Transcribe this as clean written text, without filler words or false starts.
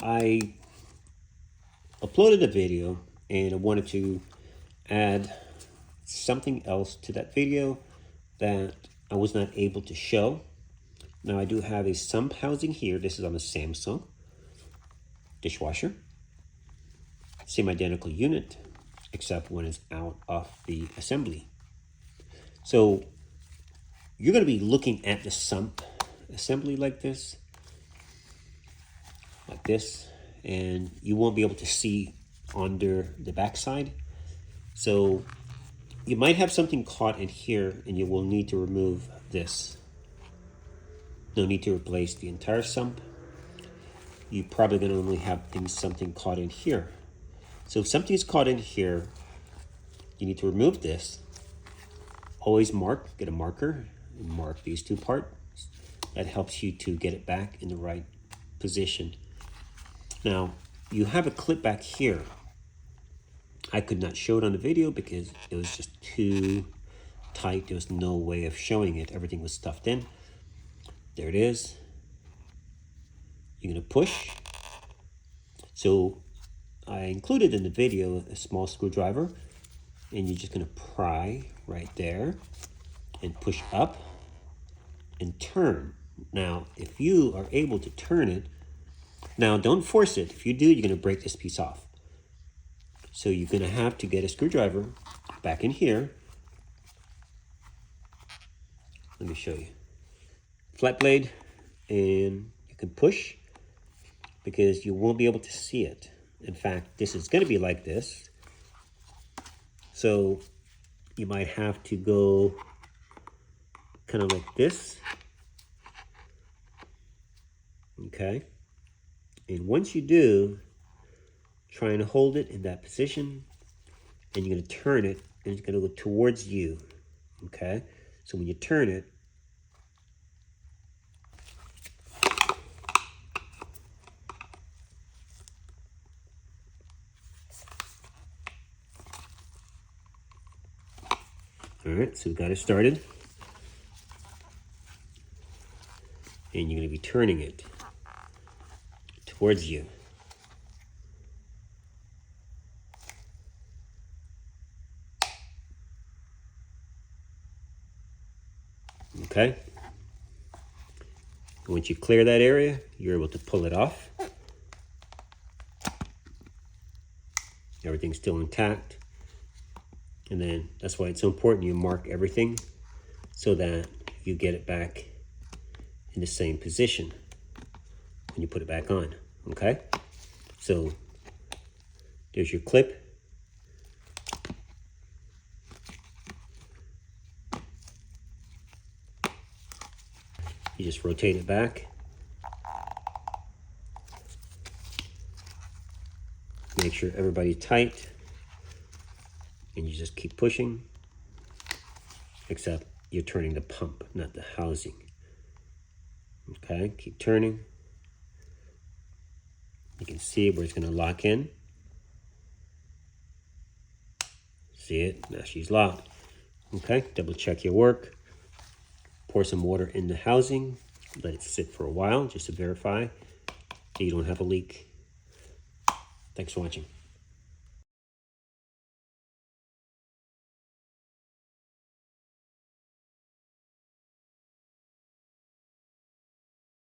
I uploaded a video and I wanted to add something else to that video that I was not able to show. Now I do have a sump housing here. This is on a Samsung dishwasher. Same identical unit, except when it's out of the assembly. So you're going to be looking at the sump assembly like this, and you won't be able to see under the backside. So you might have something caught in here and you will need to remove this. No need to replace the entire sump. You're probably going to only have something caught in here. So if something is caught in here, you need to remove this. Always get a marker and mark these two parts. That helps you to get it back in the right position. Now, you have a clip back here. I could not show it on the video because it was just too tight. There was no way of showing it. Everything was stuffed in. There it is. You're going to push. So I included in the video a small screwdriver, and you're just going to pry right there and push up and turn. Now, if you are able to turn it, now don't force it. If you do, you're going to break this piece off. So you're going to have to get a screwdriver back in here. Let me show you. Flat blade, and you can push because you won't be able to see it. In fact, this is going to be like this. So you might have to go kind of like this. Okay. And once you do, try and hold it in that position, and you're going to turn it, and it's going to go towards you. Okay. So when you turn it, all right, so we got it started. And you're going to be turning it towards you. Okay. Once you clear that area, you're able to pull it off. Everything's still intact. And then that's why it's so important you mark everything so that you get it back in the same position when you put it back on. Okay? So there's your clip. You just rotate it back. Make sure everybody's tight. And you just keep pushing. Except you're turning the pump, not the housing. Okay, keep turning. You can see where it's going to lock in. See it? Now she's locked. Okay, double check your work. Pour some water in the housing. Let it sit for a while just to verify that you don't have a leak. Thanks for watching.